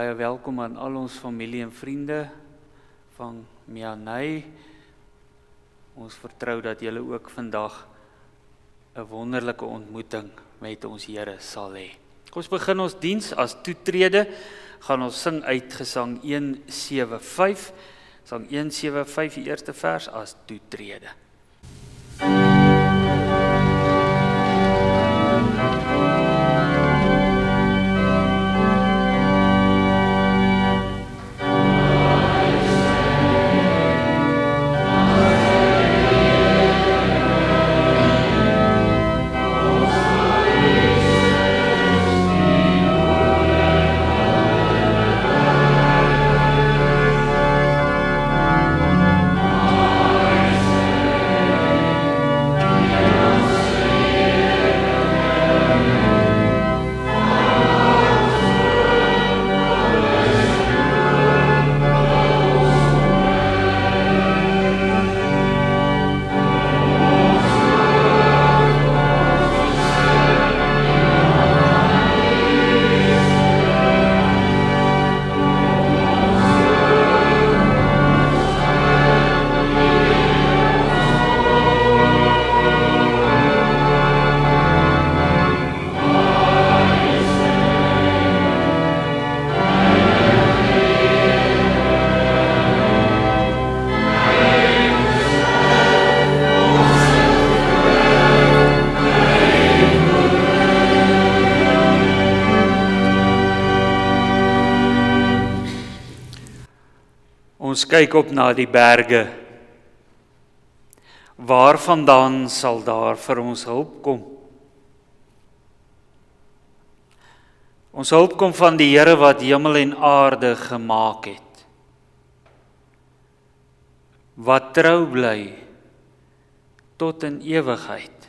Baie welkom aan al ons familie en vriende van Mianay. Ons vertrou dat julle ook vandag 'n wonderlike ontmoeting met ons Here sal hê. Ons begin ons diens as toetrede, gaan ons sing uit Gesang 175, Gesang 175 die eerste vers as toetrede. Ons kyk op na die berge. Waarvandaan sal daar vir ons hulp kom? Ons hulp kom van die Here wat hemel en aarde gemaak het. Wat trou bly tot in ewigheid.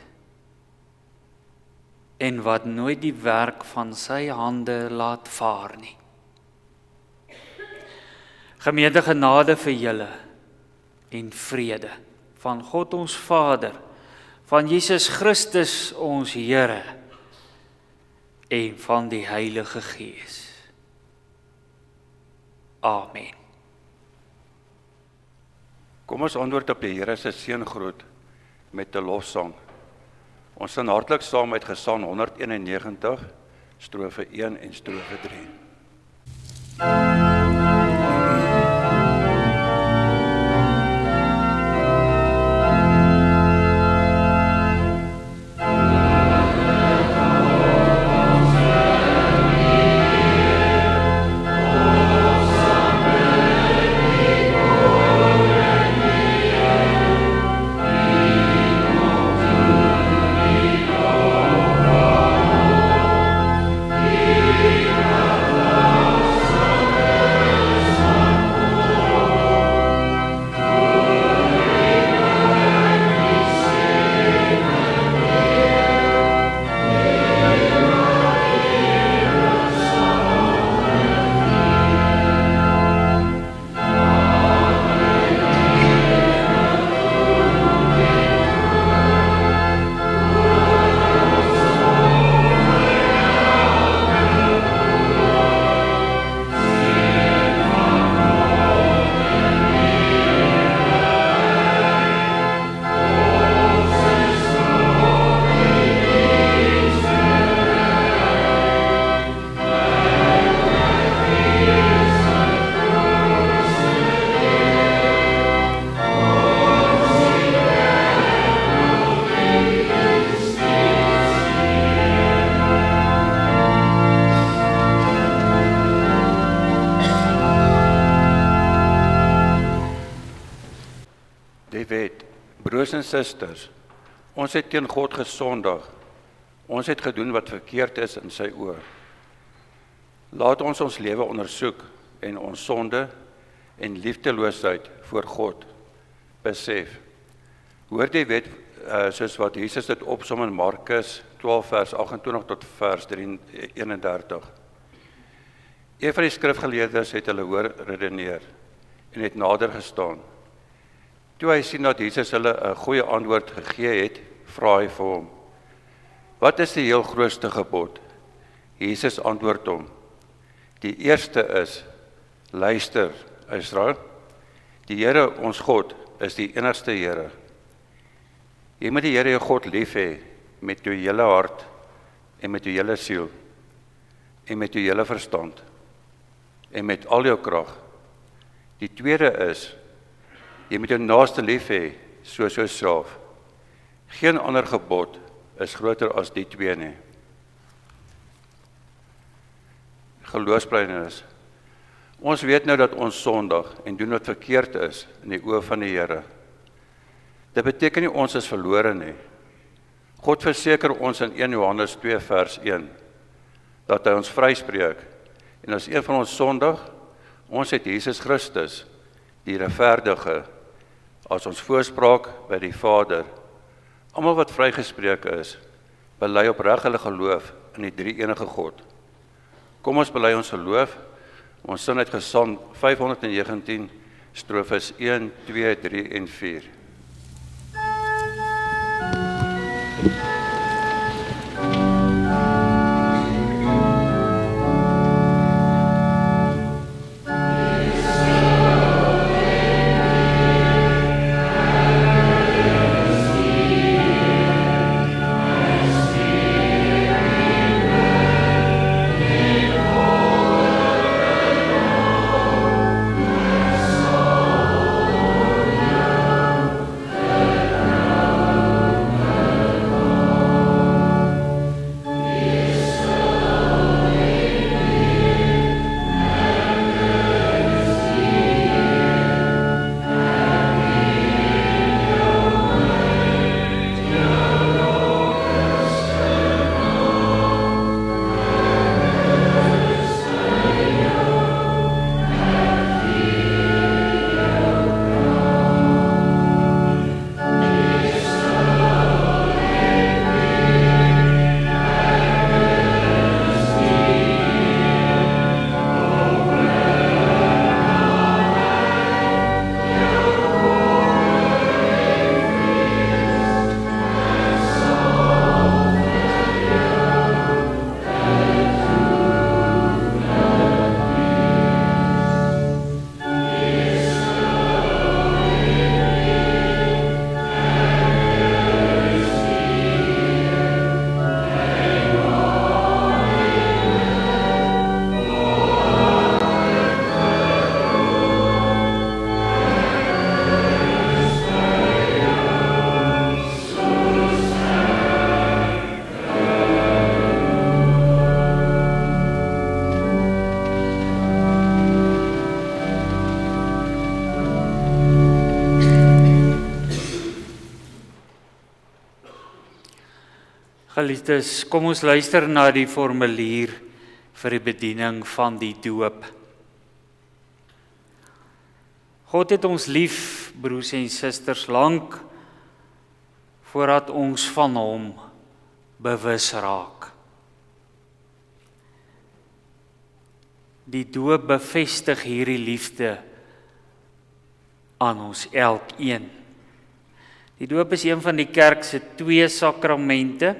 En wat nooit die werk van sy hande laat vaar nie. Gemeente, genade vir julle en vrede van God ons Vader, van Jesus Christus ons Here en van die Heilige Gees. Amen. Kom ons antwoord op die Here se seëngroet met 'n lofsang. Ons sing hartlik saam uit Gesang 191, strofe 1 en strofe 3. Broers en susters, ons het teen God gesondig. Ons het gedoen wat verkeerd is in sy oë. Laat ons ons lewe ondersoek en ons sonde en liefdeloosheid voor God besef. Hoor die wet soos wat Jesus dit opsom in Markus 12 vers 28 tot vers 31. Een van die skrifgeleerdes het hulle hoor redeneer en het nader gestaan. Toe hy sien dat Jesus hulle 'n goeie antwoord gegee het, vra hy vir hom: "Wat is die heel grootste gebod?" Jesus antwoord hom: Die eerste is, luister Israel, die Here ons God is die enigste Here. Jy moet die Here jou God lief hê met jou hele hart en met jou hele siel en met jou hele verstand en met al jou krag. Die tweede is, jy moet jou naaste lief hê soos jouself. Geen ander gebod is groter as die twee nie. Geloofsbelijdenis. Ons weet nou dat ons sondig en doen wat verkeerd is in die oë van die Here. Dit beteken nie ons is verlore nie. God verseker ons in 1 Johannes 2 vers 1 dat hy ons vryspreek en as een van ons sondig, ons het Jesus Christus, die regverdige, as ons voorspraak by die Vader. Almal wat vrygespreek is, bely opreg hulle geloof in die drie enige God. Kom ons bely ons geloof, ons sing uit Gesang 519, strofes 1, 2, 3 en 4. Geliefdes, kom ons luister na die formulier vir die bediening van die doop. God het ons lief, broers en susters, lank voordat ons van hom bewus raak. Die doop bevestig hierdie liefde aan ons elkeen. Die doop is een van die kerk se 2 sakramente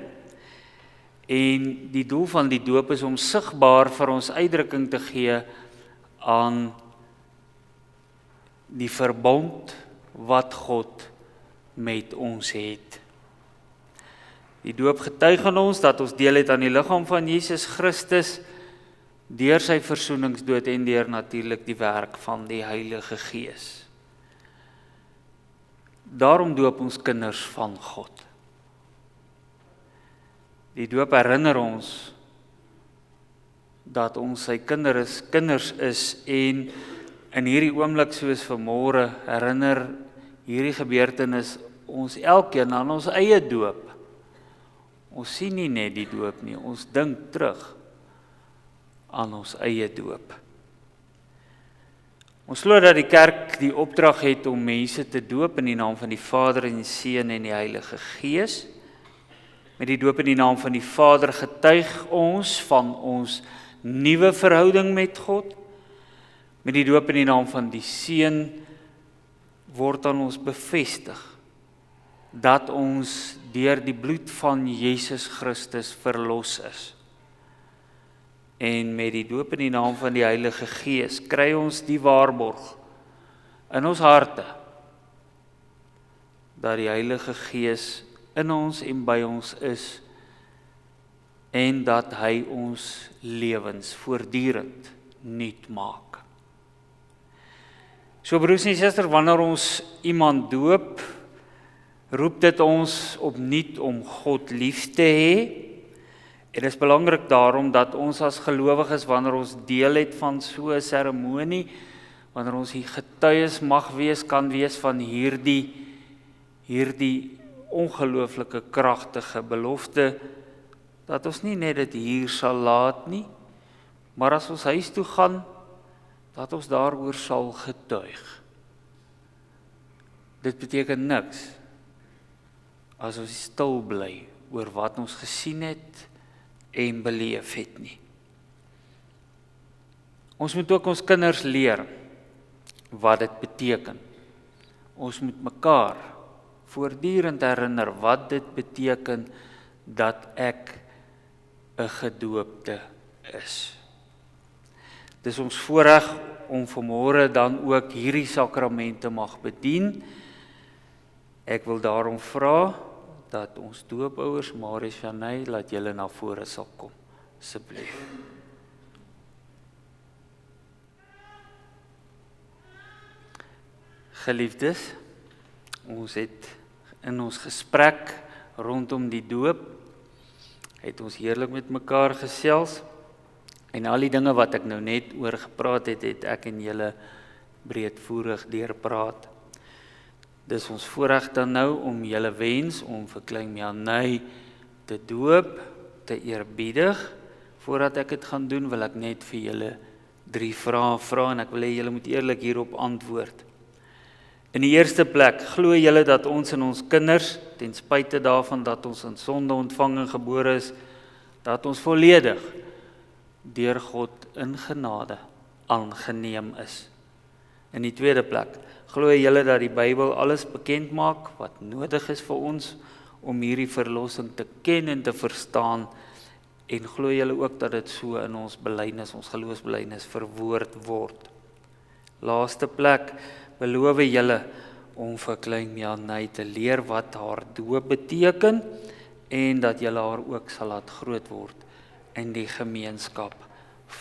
en die doel van die doop is om sigbaar vir ons uitdrukking te gee aan die verbond wat God met ons het. Die doop getuig aan ons dat ons deel het aan die liggaam van Jesus Christus deur sy versoeningsdood en deur natuurlik die werk van die Heilige Gees. Daarom doop ons kinders van God. Die doop herinner ons dat ons sy kinders is en in hierdie oomblik soos vanmôre herinner hierdie gebeurtenis ons elkeen aan ons eie doop. Ons sien nie net die doop nie, ons dink terug aan ons eie doop. Ons glo dat die kerk die opdrag het om mense te doop in die naam van die Vader en die Seun en die Heilige Gees. Met die doop in die naam van die Vader getuig ons van ons nuwe verhouding met God. Met die doop in die naam van die Seun word aan ons bevestig dat ons deur die bloed van Jesus Christus verlos is. En met die doop in die naam van die Heilige Gees kry ons die waarborg in ons harte dat die Heilige Gees in ons en by ons is en dat hy ons lewens voortdurend nuut maak. So broers en susters, wanneer ons iemand doop, roep dit ons opnuut om God lief te hê. En dit is belangrik daarom dat ons as gelowiges, wanneer ons deel het van so 'n seremonie, wanneer ons die getuies mag wees, kan wees van hierdie ongelooflike kragtige belofte, dat ons nie net dit hier sal laat nie, maar as ons huis toe gaan, dat ons daaroor sal getuig. Dit beteken niks as ons stil bly oor wat ons gesien het en beleef het nie. Ons moet ook ons kinders leer wat dit beteken. Ons moet mekaar voortdurend herinner wat dit beteken dat ek 'n gedoopte is. Dis ons voorreg om vanmôre dan ook hierdie sakramente mag bedien. Ek wil daarom vra dat ons doopouers, Marius Janey, laat julle na vore sal kom, asseblief. Geliefdes, ons het in ons gesprek rondom die doop, het ons heerlik met mekaar gesels, en al die dinge wat ek nou net oor gepraat het, het ek en julle breedvoerig deurpraat. Dis ons voorreg dan nou om julle wens om vir klein Janey te doop, te eerbiedig. Voordat ek dit gaan doen, wil ek net vir julle 3 vrae vra en ek wil hê julle moet eerlik hierop antwoord. In die eerste plek, glo julle dat ons en ons kinders, ten spyte daarvan dat ons in sonde ontvang en gebore is, dat ons volledig deur God in genade aangeneem is? In die tweede plek, glo julle dat die Bybel alles bekend maak wat nodig is vir ons om hierdie verlossing te ken en te verstaan, en glo julle ook dat dit so in ons belydenis, ons geloofsbelydenis verwoord word? Laaste plek, beloof julle om vir klein Janey te leer wat haar doop beteken en dat julle haar ook sal laat groot word in die gemeenskap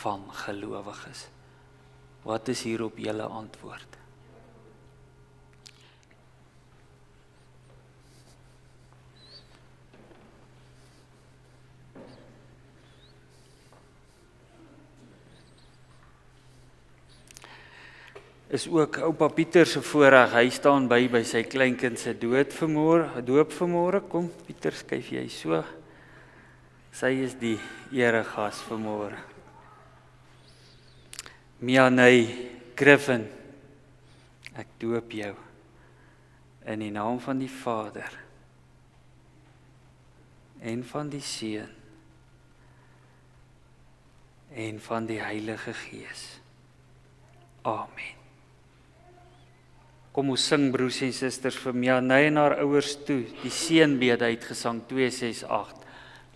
van gelowiges? Wat is hierop julle antwoord? Is ook oupa Pieter se voorreg, hy staan by sy kleinkind se doop vanmôre. Kom Pieter, skuif jy so. Sy is die eregas vanmôre. Janey Griffin, ek doop jou in die naam van die Vader en van die Seun en van die Heilige Gees. Amen. Kom ons sing broers en susters vir Janey en haar ouers toe, die seënbede uitgesang 268.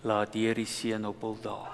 Laat Heer die seën op hul daal.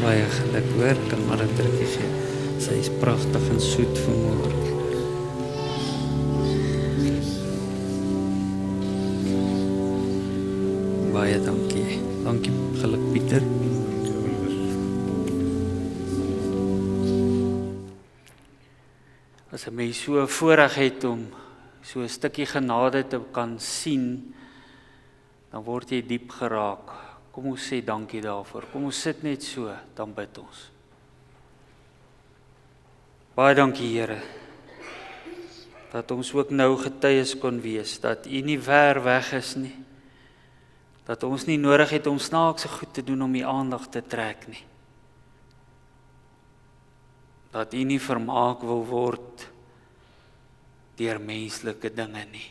Baie geluk hoor, kan maar 'n drukkie gee. Sy is pragtig en soet vanmôre. Baie dankie. Dankie, geluk Pieter. As 'n mens so voorreg het om so 'n stukkie genade te kan sien, dan word jy diep geraak. Kom ons sê dankie daarvoor. Kom ons sit net so, dan bid ons. Baie dankie Here, dat ons ook nou getuies kon wees, dat U nie ver weg is nie, dat ons nie nodig het om snaakse goed te doen om U aandag te trek nie, dat U nie vermaak wil word deur menslike dinge nie,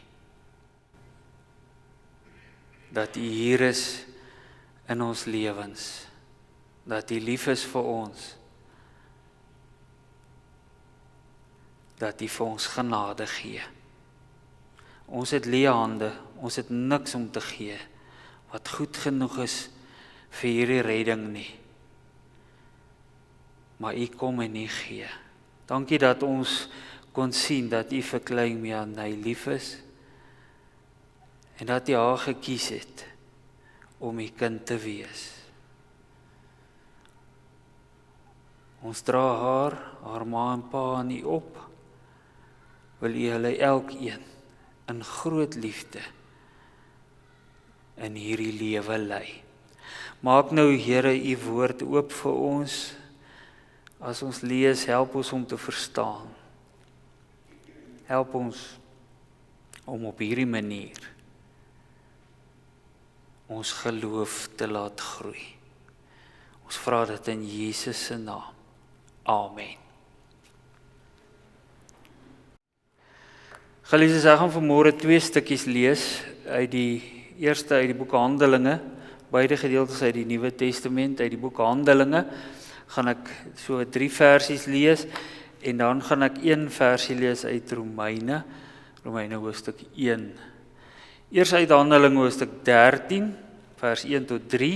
dat U hier is in ons lewens, dat U lief is vir ons, dat U vir ons genade gee. Ons het leë hande, ons het niks om te gee, wat goed genoeg is vir hierdie redding nie. Maar U kom en U gee. Dankie dat ons kon sien dat U vir klein Mianay lief is, en dat U haar gekies het om U kind te wees. Ons dra haar ma en pa aan U op, wil U hulle elkeen in groot liefde in hierdie lewe lei. Maak nou Here U woord oop vir ons. As ons lees, help ons om te verstaan. Help ons om op hierdie manier ons geloof te laat groei. Ons vra dit in Jesus se naam. Amen. Geliefdes, ek gaan vanmôre 2 stukkies lees uit die eerste uit die boek Handelinge, beide gedeeltes uit die Nuwe Testament, uit die boek Handelinge, gaan ek so 3 versies lees, en dan gaan ek 1 versie lees uit Romeine hoofstuk 1. Eers uit Handelinge hoofstuk 13, vers 1 tot 3.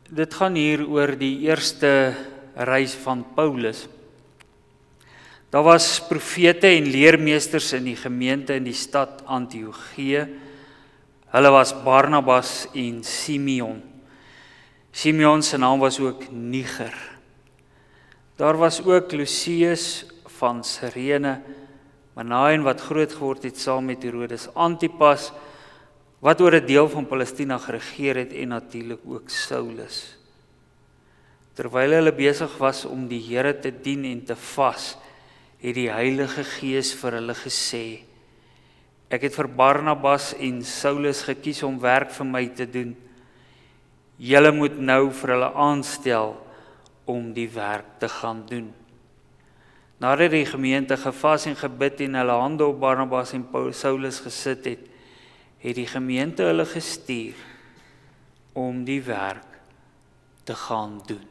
Dit gaan hier oor die eerste reis van Paulus. Daar was profete en leermeesters in die gemeente in die stad Antiochië. Hulle was Barnabas en Simeon. Simeon se naam was ook Niger. Daar was ook Lucius van Cyrene, Manaen wat groot geword het saam met Herodes Antipas, wat oor 'n deel van Palestina geregeer het, en natuurlik ook Saulus. Terwyl hulle besig was om die Here te dien en te vas, het die Heilige Gees vir hulle gesê: Ek het vir Barnabas en Saulus gekies om werk vir my te doen. Julle moet nou vir hulle aanstel om die werk te gaan doen. Nadat die gemeente gevas en gebid en hulle hande op Barnabas en Saulus gesit het, het die gemeente hulle gestuur om die werk te gaan doen.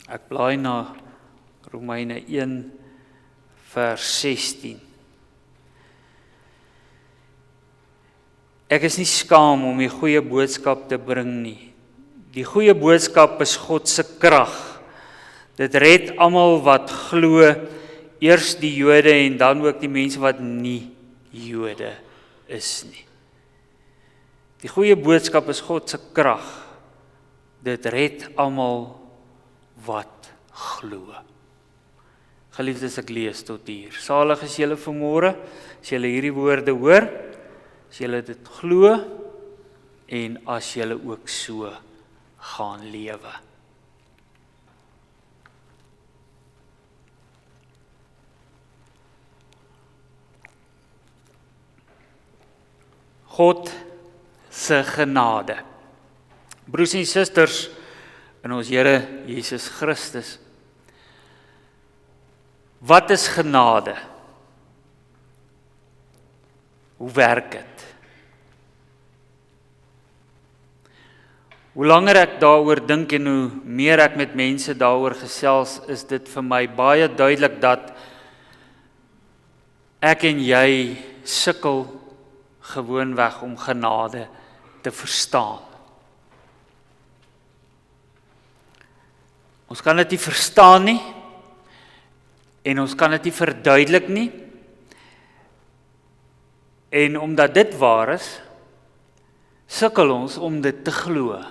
Ek blaai na Romeine 1 vers 16. Ek is nie skaam om die goeie boodskap te bring nie. Die goeie boodskap is God se krag. Dit red almal wat glo, eers die Jode en dan ook die mense wat nie Jode is nie. Die goeie boodskap is God se krag. Dit red almal wat glo. Geliefdes, ek lees tot hier. Salig is julle vanmôre, as julle hierdie woorde hoor, as julle dit glo, en as julle ook so gaan lewe. God se genade. Broers en susters in ons Here Jesus Christus. Wat is genade? Hoe werk dit? Hoe langer ek daaroor dink en hoe meer ek met mense daaroor gesels, is dit vir my baie duidelik dat ek en jy sukkel gewoonweg om genade te verstaan. Ons kan dit nie verstaan nie, en ons kan dit nie verduidelik nie, en omdat dit waar is, sukkel ons om dit te glo.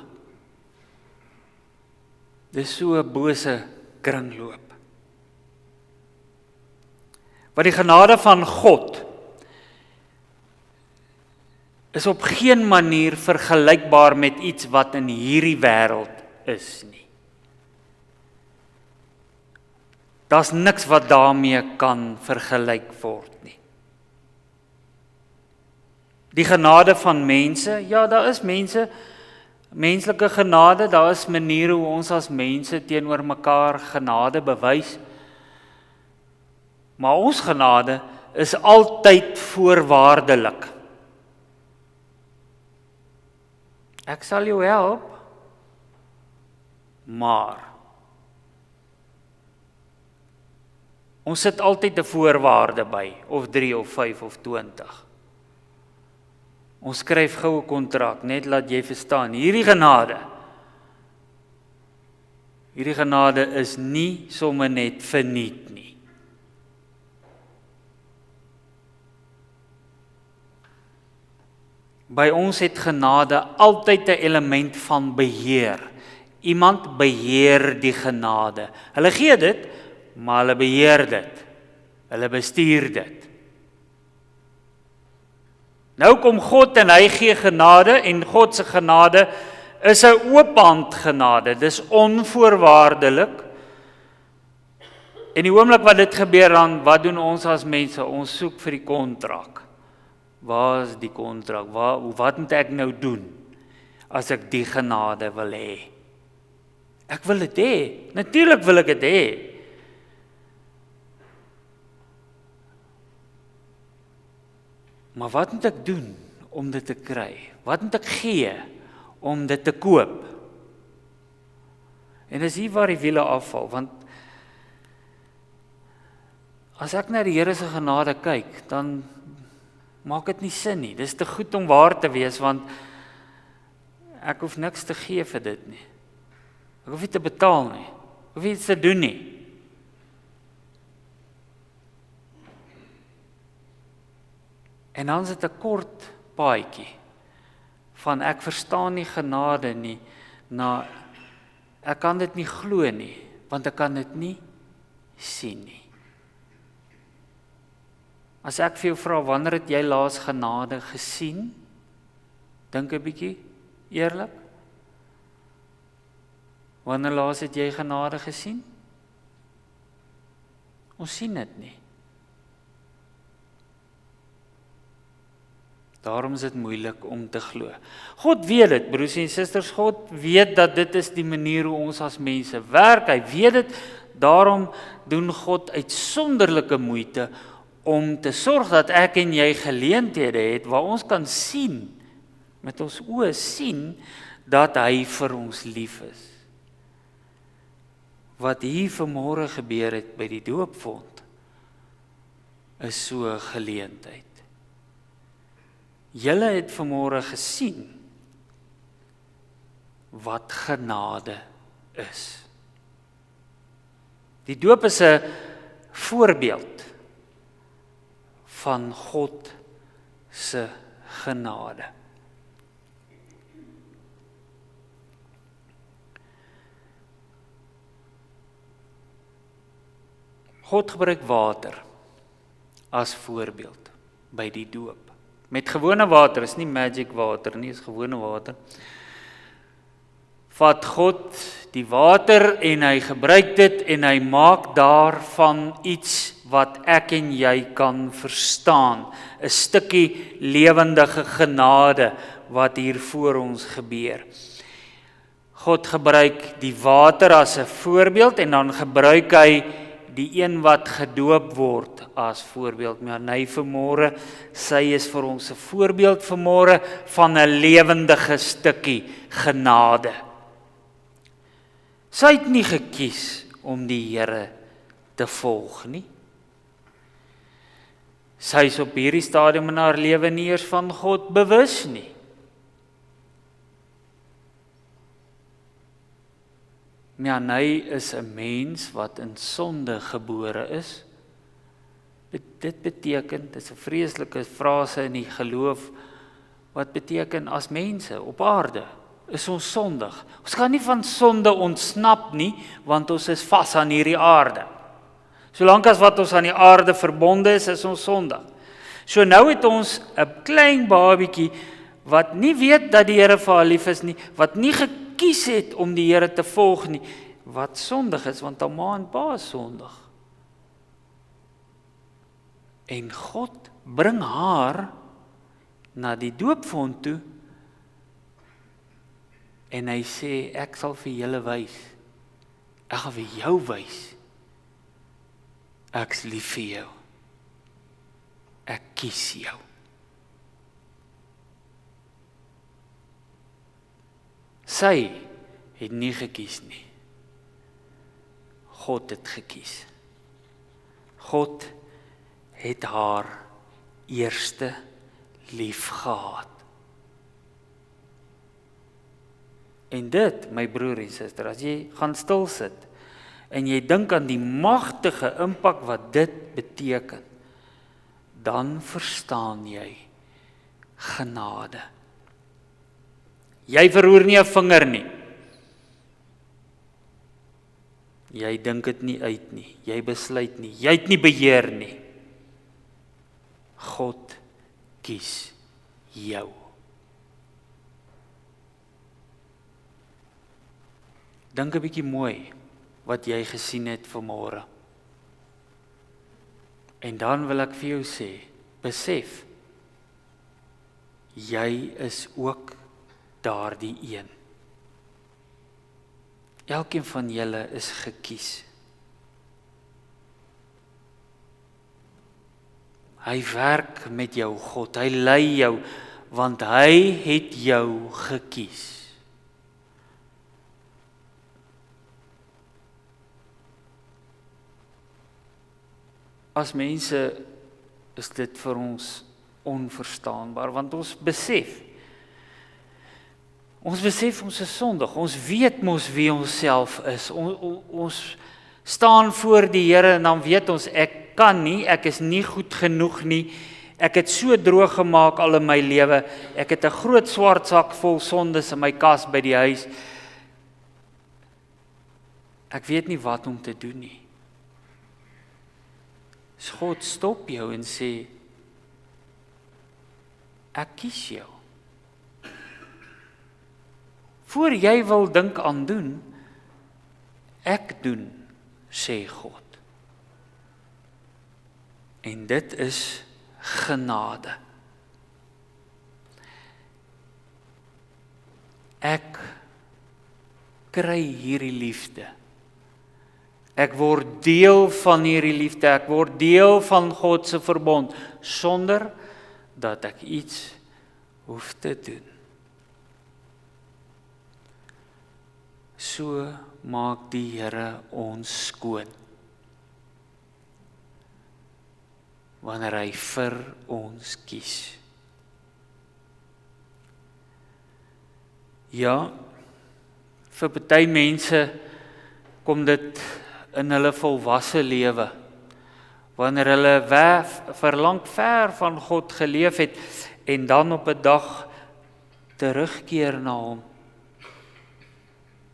Dis so 'n bose kringloop. Wat die genade van God is op geen manier vergelykbaar met iets wat in hierdie wêreld is nie. Daar's niks wat daarmee kan vergelyk word nie. Die genade van mense, ja, daar is menslike genade, daar is maniere hoe ons as mense teenoor mekaar genade bewys. Maar ons genade is altyd voorwaardelik. Ek sal jou help, maar ons sit altyd 'n voorwaarde by, of 3 of 5 of 20. Ons skryf gou 'n kontrak, net laat jy verstaan, hierdie genade is nie sommer net verniet nie. By ons het genade altyd 'n element van beheer. Iemand beheer die genade. Hulle gee dit, maar hulle beheer dit. Hulle bestuur dit. Nou kom God en hy gee genade, en God se genade is 'n oophand genade. Dis onvoorwaardelik. En die oomblik wat dit gebeur, dan wat doen ons as mense? Ons soek vir die kontrak. Waar is die kontrak? Wat moet ek nou doen as ek die genade wil hê? Ek wil dit hê. Natuurlik wil ek dit hê. Maar wat moet ek doen om dit te kry? Wat moet ek gee om dit te koop? En dis hier waar die wiele afval, want as ek na die Here se genade kyk, dan maak dit nie sin nie. Dis te goed om waar te wees, want ek hoef niks te gee vir dit nie. Ek hoef nie te betaal nie. Ek hoef iets te doen nie. En dan is dit 'n kort paadjie van ek verstaan nie genade nie, na ek kan dit nie glo nie, want ek kan dit nie sien nie. As ek vir jou vra, wanneer het jy laas genade gesien? Dink 'n bietjie, eerlik. Wanneer laas het jy genade gesien? Ons sien dit nie. Daarom is dit moeilik om te glo. God weet dit, broers en susters, God weet dat dit is die manier hoe ons as mense werk. Hy weet dit, daarom doen God uitsonderlike moeite om te sorg dat ek en jy geleenthede het waar ons kan sien, met ons oë sien, dat hy vir ons lief is. Wat hier vanmôre gebeur het by die doopvond, is so 'n geleentheid. Julle het vanmôre gesien wat genade is. Die doop is 'n voorbeeld van God se genade. God gebruik water as voorbeeld by die doop. Met gewone water, is nie magic water nie, is gewone water. Vat God die water en hy gebruik dit en hy maak daarvan iets wat ek en jy kan verstaan. 'n Stukkie lewendige genade wat hier voor ons gebeur. God gebruik die water as 'n voorbeeld en dan gebruik hy die een wat gedoop word as voorbeeld. Maar hy vanmôre, sy is vir ons 'n voorbeeld vanmôre van 'n lewendige stukkie genade. Sy het nie gekies om die Here te volg nie. Sy is op hierdie stadium in haar lewe nie eers van God bewus nie. Ja, hy is 'n mens wat in sonde gebore is. Dit beteken, dit is 'n vreeslike frase in die geloof, wat beteken as mense op aarde is ons sondig. Ons kan nie van sonde ontsnap nie, want ons is vas aan hierdie aarde. Solank as wat ons aan die aarde verbonde is ons sondig. So nou het ons 'n klein babietjie wat nie weet dat die Here vir haar lief is nie, wat nie gekies het om die Here te volg nie, wat sondig is, want haar ma en pa is sondig. En God bring haar na die doopvont toe, en hy sê, ek sal vir julle wys, ek gaan vir jou wys, ek's lief vir jou, ek kies jou. Sy het nie gekies nie. God het gekies. God het haar eerste lief gehad. En dit, my broer en suster, as jy gaan stil sit, en jy dink aan die magtige impak wat dit beteken, dan verstaan jy genade. Jy verroer nie 'n vinger nie. Jy dink dit nie uit nie. Jy besluit nie. Jy het nie beheer nie. God kies jou. Dink 'n bietjie mooi wat jy gesien het vanmôre. En dan wil ek vir jou sê, besef, jy is ook daardie een. Elkeen van julle is gekies. Hy werk met jou, God, hy lei jou, want hy het jou gekies. As mense is dit vir ons onverstaanbaar, want ons besef ons is sondig, ons weet mos wie ons self is, ons staan voor die Here en dan weet ons, ek kan nie, ek is nie goed genoeg nie, ek het so droog gemaak al in my lewe, ek het 'n groot swart sak vol sondes in my kas by die huis, ek weet nie wat om te doen nie. So God stop jou en sê, ek kies jou. Voor jy wil dink aan doen, ek doen, sê God. En dit is genade. Ek kry hierdie liefde. Ek word deel van hierdie liefde, ek word deel van God se verbond, sonder dat ek iets hoef te doen. So maak die Here ons skoon, wanneer hy vir ons kies. Ja, vir party mense kom dit in hulle volwasse lewe, wanneer hulle verlang ver van God geleef het, en dan op 'n dag terugkeer na hom,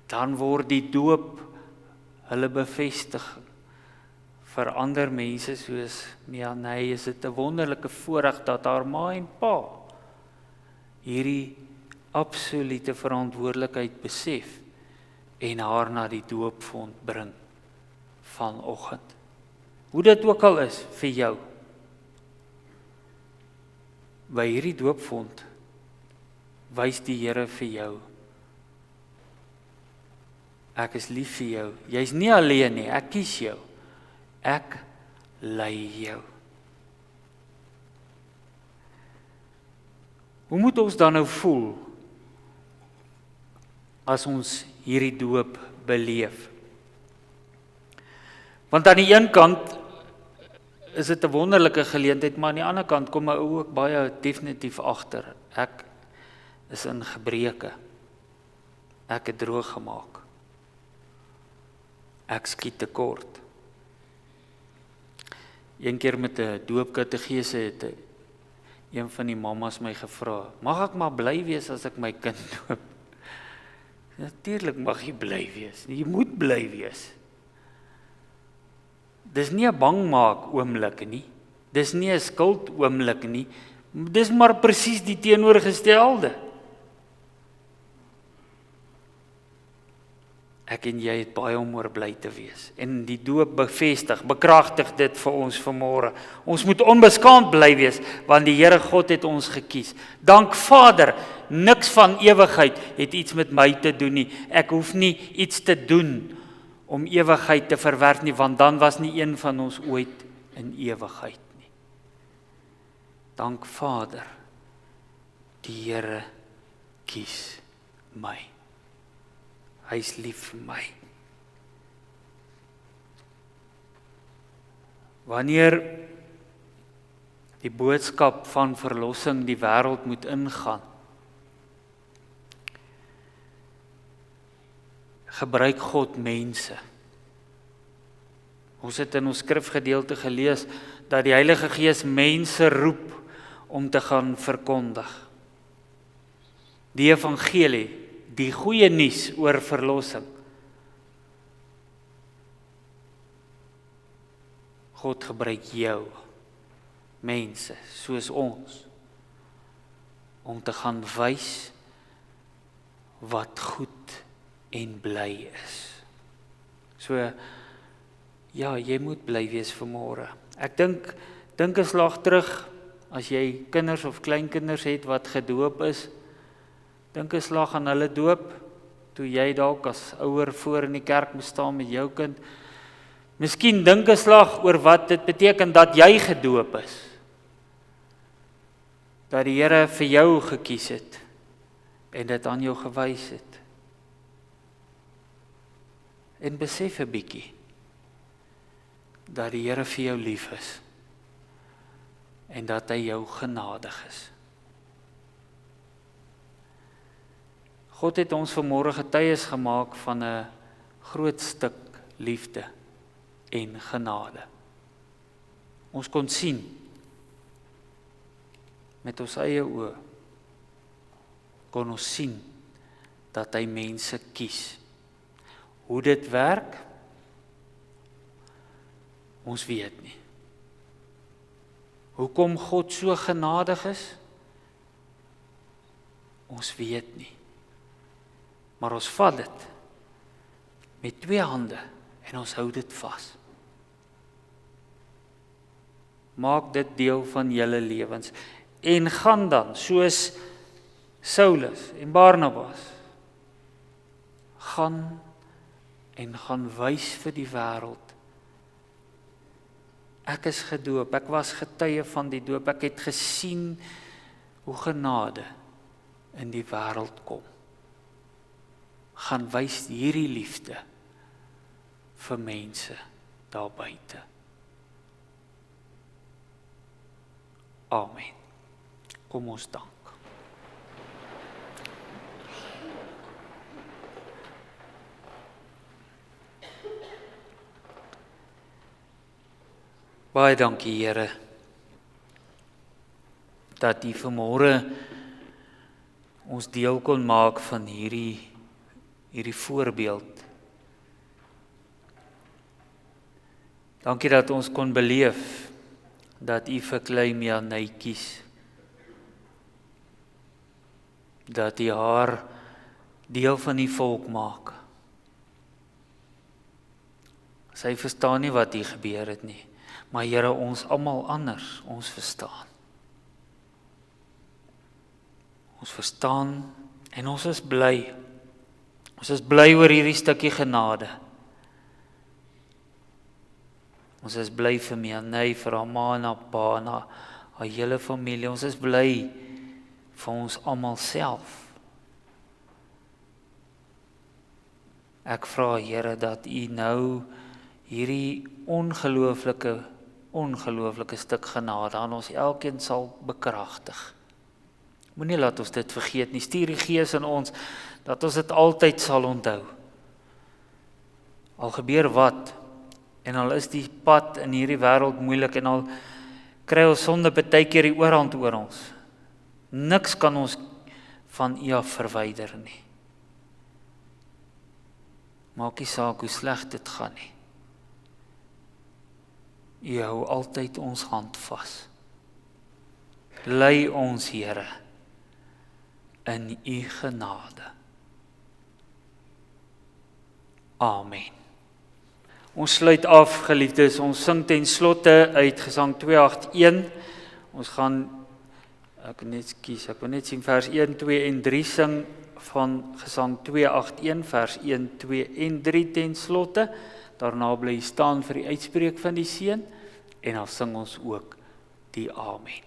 dan word die doop hulle bevestiging. Vir ander mense soos Mianay is dit 'n wonderlike voorreg dat haar ma en pa hierdie absolute verantwoordelikheid besef en haar na die doopvont bring vanoggend. Hoe dit ook al is vir jou. By hierdie doopvont wys die Here vir jou, ek is lief vir jou. Jy's nie alleen nie, ek kies jou. Ek lei jou. Hoe moet ons dan nou voel as ons hierdie doop beleef? Want aan die een kant is dit 'n wonderlike geleentheid, maar aan die ander kant kom my ook baie definitief agter. Ek is in gebreke. Ek het droog gemaak. Ek skiet tekort. Een keer met 'n doopkategese het een van die mammas my gevra, mag ek maar bly wees as ek my kind doop? Natuurlik mag jy bly wees. Jy moet bly wees. Dis nie 'n bangmaak oomblik nie. Dis nie 'n skuld oomblik nie, Dis maar presies die teenoorgestelde. Ek en jy het baie om oor bly te wees. En die doop bevestig, bekragtig dit vir ons vanmôre. Ons moet onbeskaamd bly wees, want die Here God het ons gekies. Dank Vader, niks van ewigheid het iets met my te doen nie. Ek hoef nie iets te doen om ewigheid te verwerf nie, want dan was nie een van ons ooit in ewigheid nie. Dank Vader, die Here kies my. Hy is lief vir my. Wanneer die boodskap van verlossing die wêreld moet ingaan, gebruik God mense. Ons het in ons skrifgedeelte gelees dat die Heilige Gees mense roep om te gaan verkondig. Die evangelie, die goeie nuus oor verlossing. God gebruik jou, mense, soos ons, om te gaan wys wat goed en bly is. So, ja, jy moet bly wees vanmôre. Ek dink 'n slag terug, as jy kinders of kleinkinders het wat gedoop is, dink 'n slag aan hulle doop, toe jy dalk as ouer voor in die kerk moes staan met jou kind. Miskien dink 'n slag oor wat dit beteken dat jy gedoop is. Dat die Here vir jou gekies het en dit aan jou gewys het. En besef 'n bietjie dat die Here vir jou lief is en dat hy jou genadig is. God het ons vanmôre getuies gemaak van 'n groot stuk liefde en genade. Ons kon sien met ons eie oë, kon ons sien dat hy mense kies. Hoe dit werk, ons weet nie. Hoekom God so genadig is, ons weet nie. Maar ons vat dit met 2 hande en ons hou dit vas. Maak dit deel van julle lewens en gaan dan soos Saulus en Barnabas gaan wys vir die wêreld. Ek is gedoop, ek was getuie van die doop, ek het gesien hoe genade in die wêreld kom. Gaan wys hierdie liefde vir mense daar buite. Amen. Kom ons dank. Baie dankie, Here, dat U vanmôre ons deel kon maak van hierdie voorbeeld. Dankie dat ons kon beleef dat U vir klein Mianay kies. Dat U haar deel van die volk maak. Sy verstaan nie wat hier gebeur het nie, maar Here, ons almal anders, ons verstaan. Ons verstaan en ons is bly. Ons is bly oor hierdie stukkie genade. Ons is bly vir Mianay, vir haar ma en haar pa en haar hele familie. Ons is bly vir ons almal self. Ek vra, Here, dat U nou hierdie ongelooflike stuk genade aan ons elkeen sal bekragtig. Moenie laat ons dit vergeet nie. Stuur die Gees in ons, dat ons dit altyd sal onthou. Al gebeur wat, en al is die pad in hierdie wêreld moeilik, en al kry ons sonde baie keer die oorhand oor ons. Niks kan ons van U af verwyder nie. Maak nie saak hoe sleg dit gaan nie. U hou altyd ons hand vas. lei ons, Here, in U genade. Amen. Ons sluit af, geliefdes, ons sing ten slotte uit Gesang 281. Ons gaan, ek wil net sien vers 1, 2 en 3 sing van Gesang 281, vers 1, 2 en 3 ten slotte. Daarna bly staan vir die uitspreek van die seën en dan sing ons ook die Amen.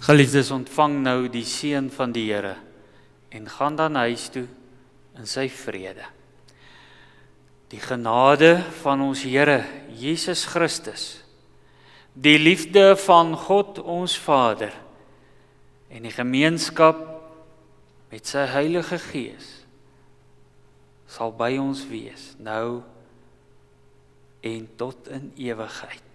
Geliefdes, ontvang nou die seën van die Here en gaan dan huis toe in sy vrede. Die genade van ons Here Jesus Christus, die liefde van God ons Vader en die gemeenskap met sy Heilige Gees sal by ons wees nou en tot in ewigheid.